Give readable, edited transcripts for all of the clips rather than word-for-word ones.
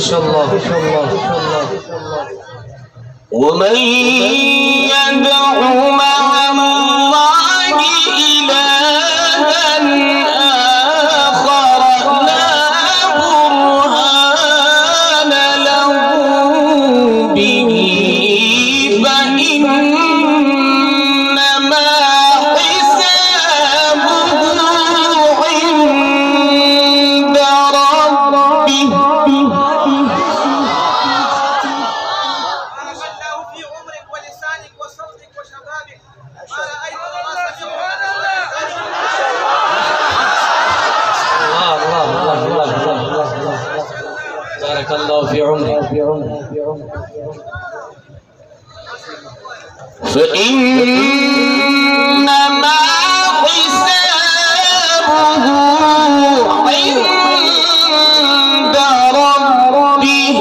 شاء الله. ومن يدع مع الله إلها آخر لا برهان له به فإنما حسابه عند ربه. بارك الله في عمرك. فإنما حسابه عند ربه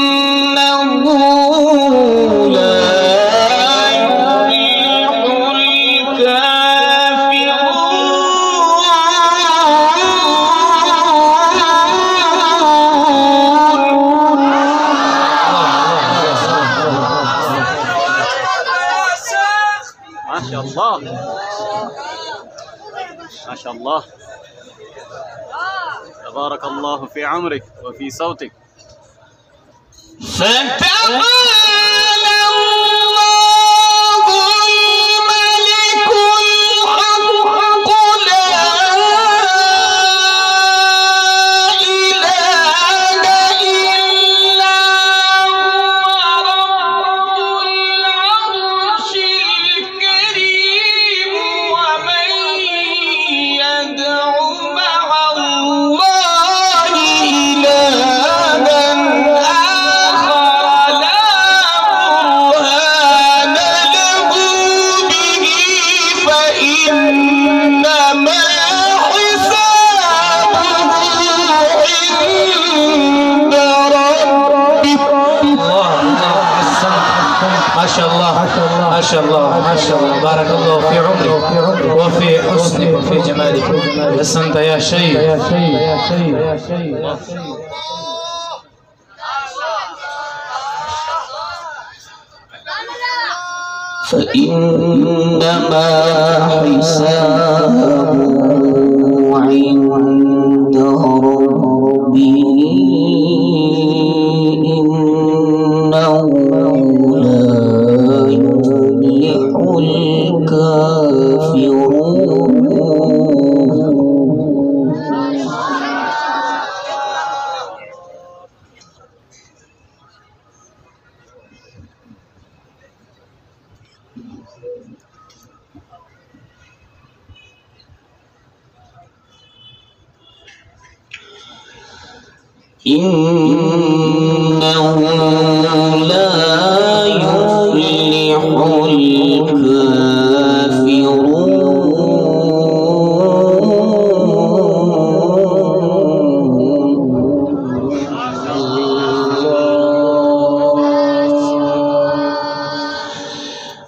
إنه لا ما شاء الله ما شاء الله. تبارك الله في عمرك وفي صوتك. ما شاء الله ما شاء الله ما شاء الله. بارك الله في عمرك وفي حسنك وفي جمالك. أحسنت يا شيخ. فإنما حسابه عند ربه إنه لا يفلح الكافرون. إنه لا يفلح الكافرون.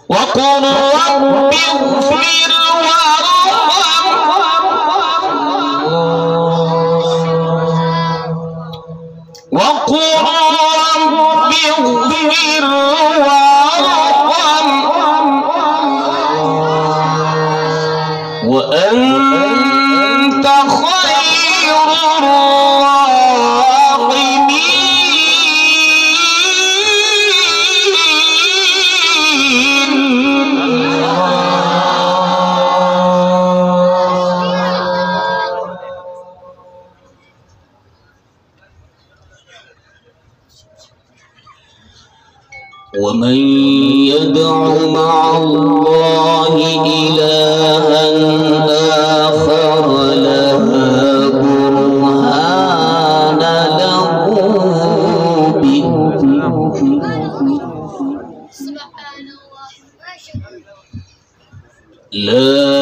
وقل رب اغفر وقل رب اغفر وارحم وأنت خير الراحمين. ومن يدع مع الله إلها آخر لا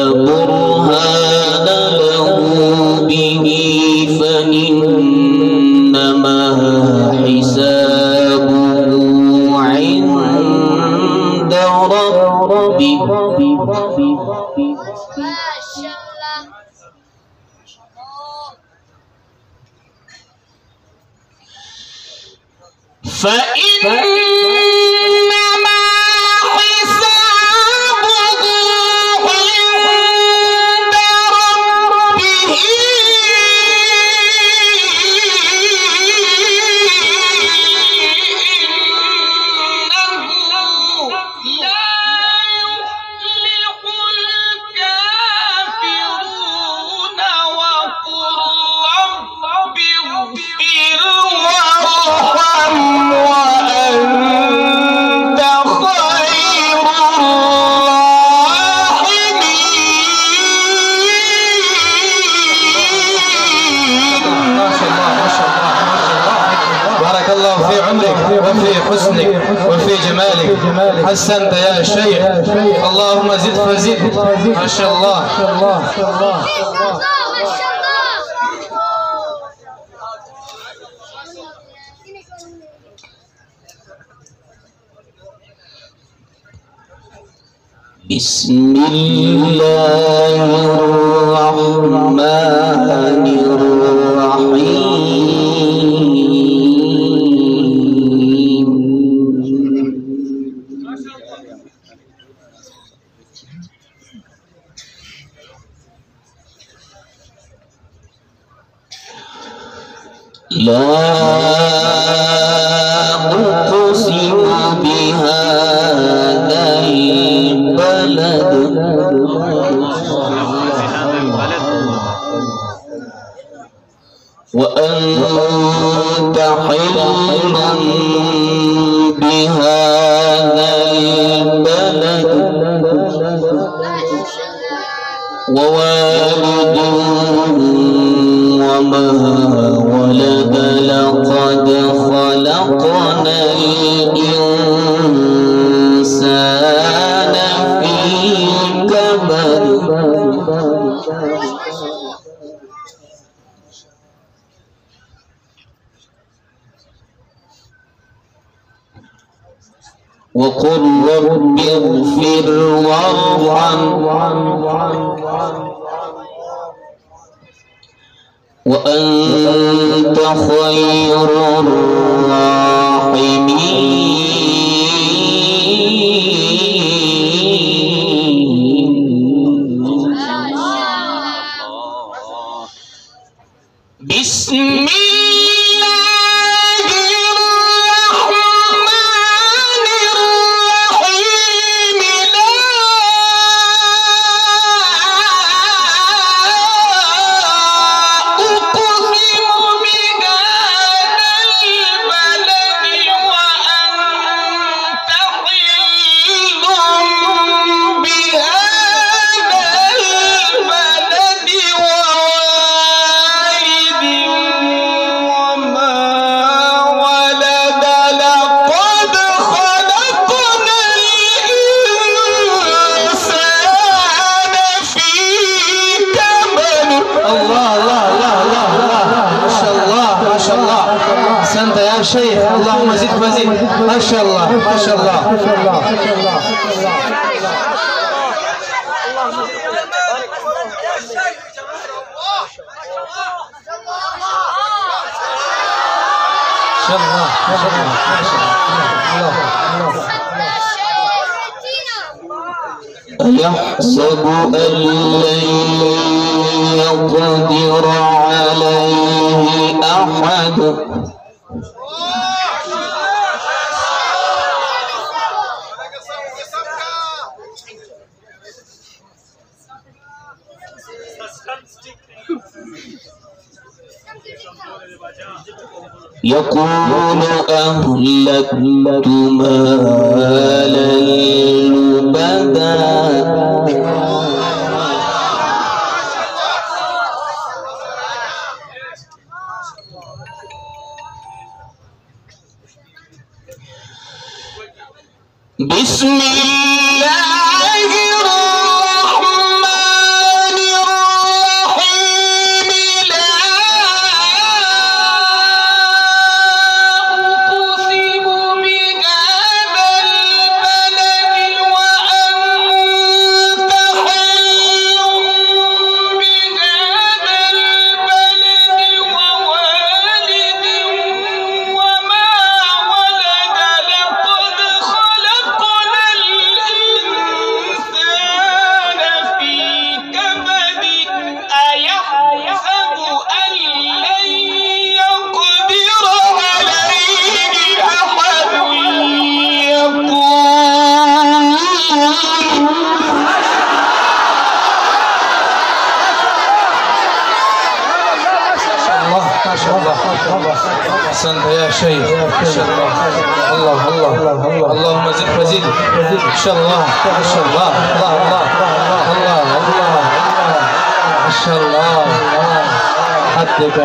برهان له به فإنما حسابه عند ربه فإنما حسابه عند ربه وفي حسنك وفي جمالك. حسنت يا شيخ، اللهم زد فزد. ما شاء الله. بسم الله الرحمن الرحيم. لا أقسم بهذا البلد وأنت حل بهذا البلد ووالد وما ولد. لقد خلقنا الإنسان في كبد. وقل رب اغفر وارحم وأنت خير الراحمين. بسم شيخ، اللهم زد فزد. ما شاء الله ما شاء الله. أيحسب أن لن يقدر عليه أحد. يقول أهلكت مالا لبدا. بسم الله الرحمن الرحيم. لا أقسم بهذا البلد وأنت حل بهذا البلد ووالد وما ولد. أحسنت يا شيخ ما شاء الله. الله الله اللهم زد فزد ما شاء الله ما شاء الله. الله الله الله الله ما شاء الله. حدك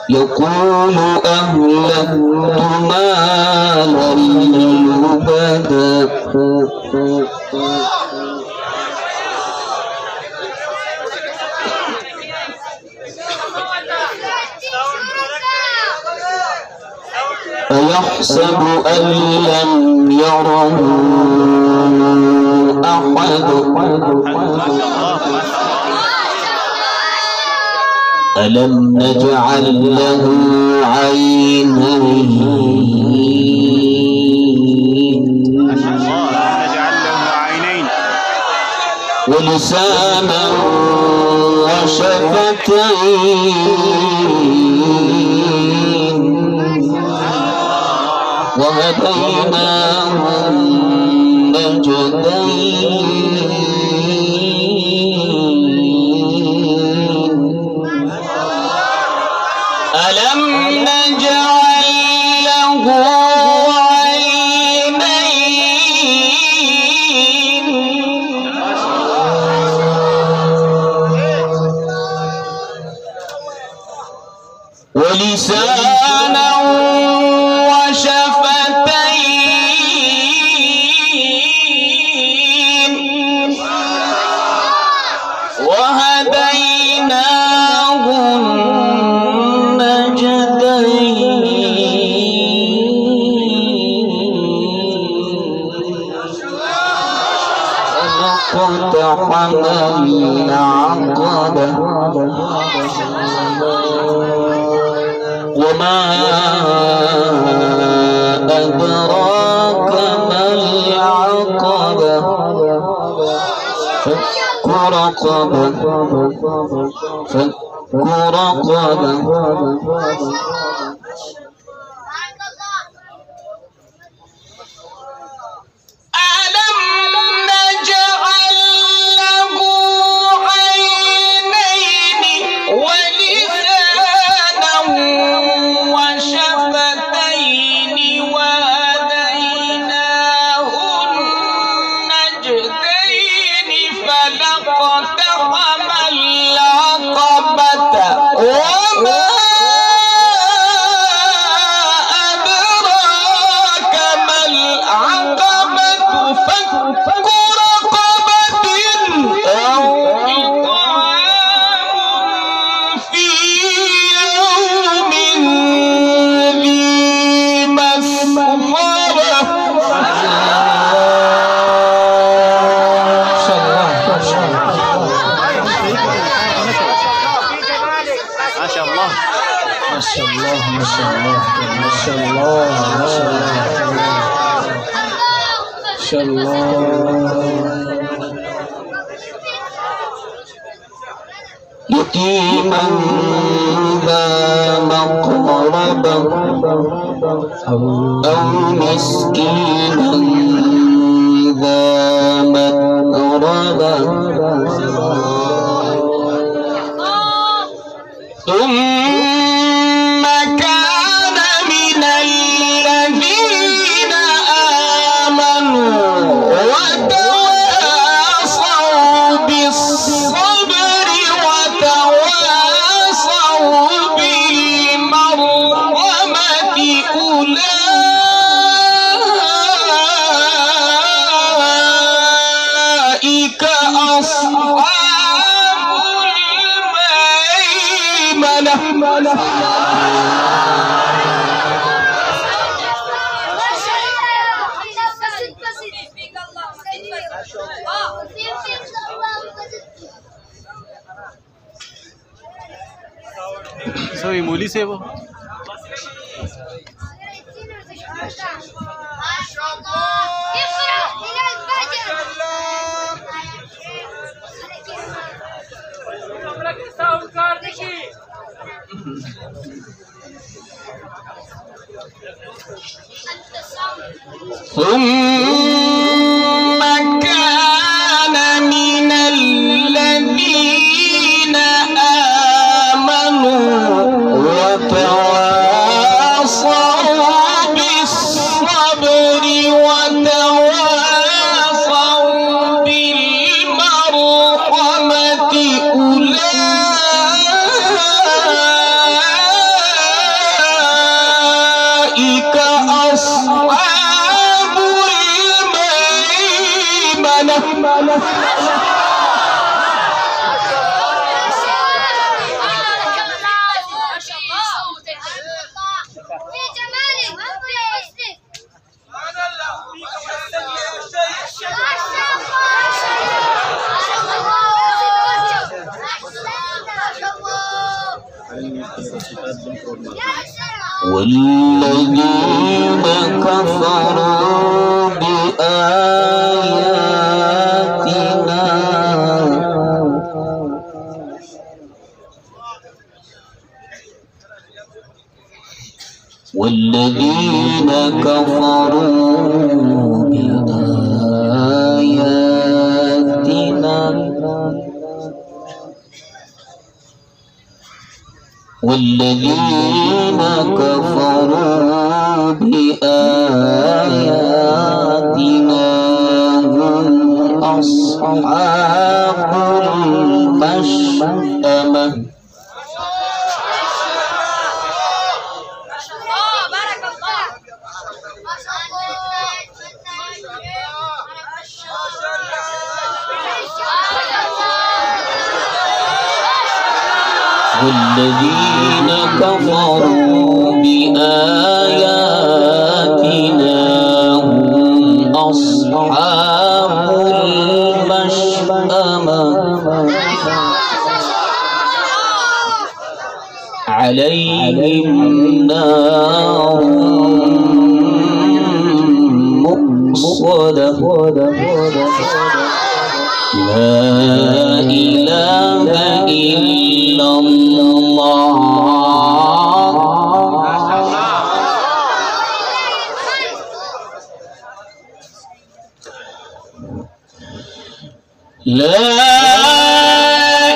يقول أهلكت مالا لبدا أيحسب أن لم يره أحد ألم نجعل له عينين ولسانا وشفتين وهديناه النجدين ألم نجعل له عينين ولسانا وشفتين وهديناه اقتحم العقبة وما أدراك ما العقبة فك رقبة يتيما ذا مقربة أو مسكينا ذا متربة ثم كان من الذين آمنوا وتواصوا بالصبر وتواصوا بالمرحمة أولئك أصحاب الميمنة. सोई मूली से वो ثم كان من الذين آمنوا وتواصوا بالصبر وتواصوا بالمرحمة أولئك أصحاب الميمنة. والذين كفروا بآياتنا والذين كفروا بآياتنا والذين كفروا بآياتنا هم أصحاب المشأمة. والذين كفروا بآياتنا هم أصحاب المشأمة عليهم نار مؤصدة لا إله إلا الله. لا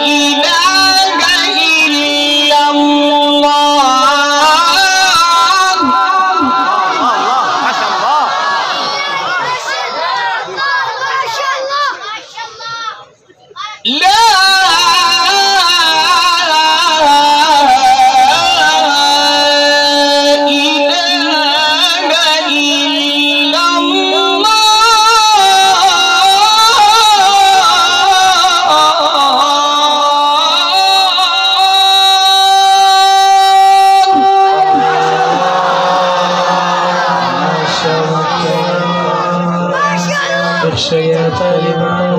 إله إلا الله. ما شاء الله. لا يا طالبان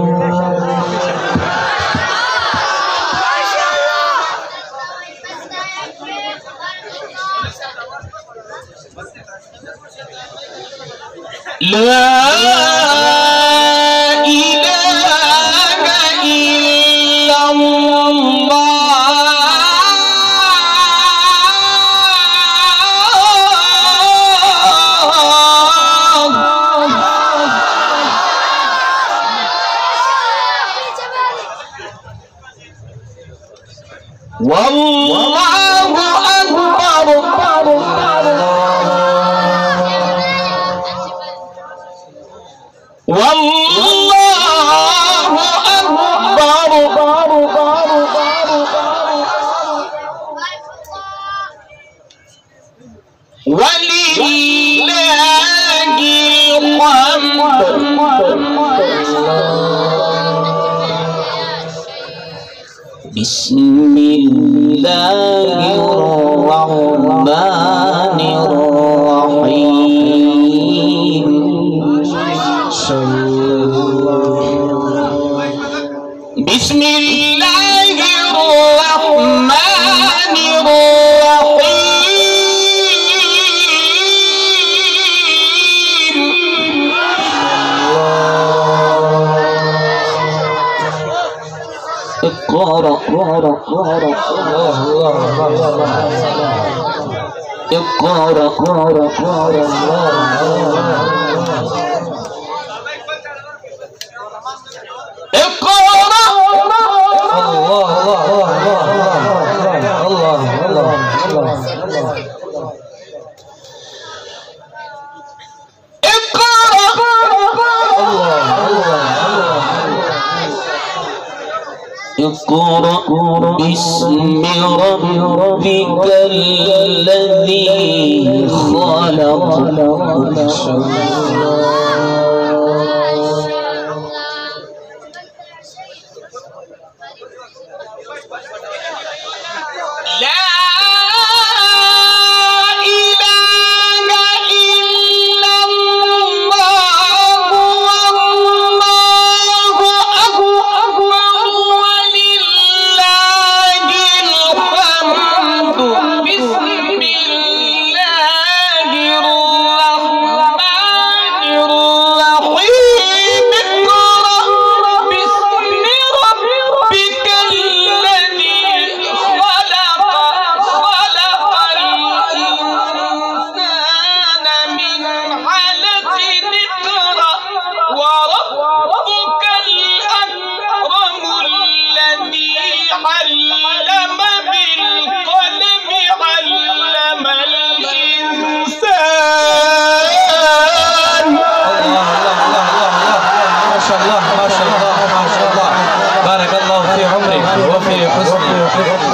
لا إله إلا والله أكبر. والله أكبر. ولله الحمد. بسم الله الرحمن الرحيم. بسم الله الرحمن الرحيم. اقرأ. اقرأ اقرأ باسم ربك الذي خلق.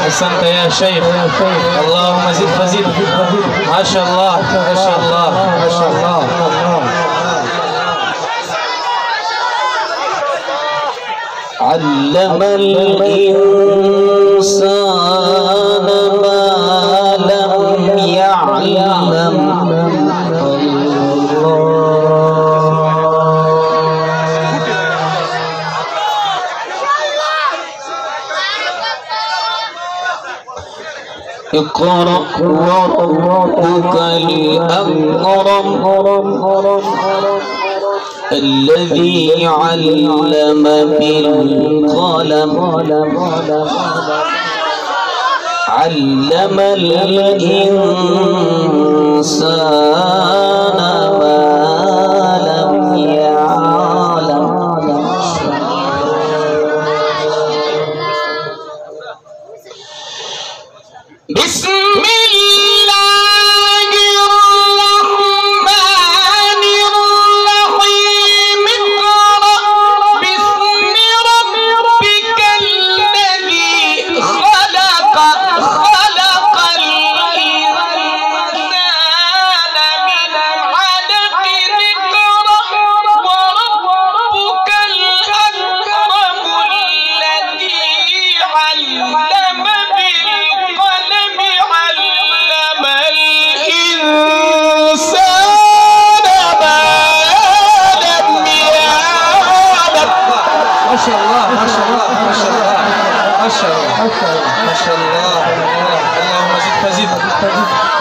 أحسنت يا شيخ، اللهم زد فزد. ما شاء الله ما شاء الله ما شاء الله. علم الإنسان ما لم يعلم. اقرأ وربك الأكرم الذي علم بالقلم علم الإنسان ما لم يعلم. بسم الله الرحمن الرحيم. اقرأ باسم ربك الذي خلق خلق الإنسان من علق. اقرأ وربك الأكرم الذي علم بالقلم علم الإنسان ما لم يعلم. ما شاء الله ما شاء الله ما شاء الله ما شاء الله ما شاء الله. اللهم زد فزد.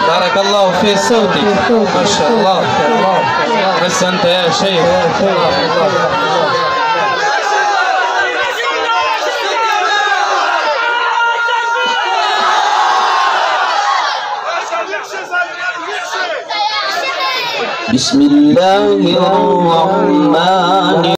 بارك الله في صوتك ما شاء الله. أحسنت يا شيخ. بسم الله الرحمن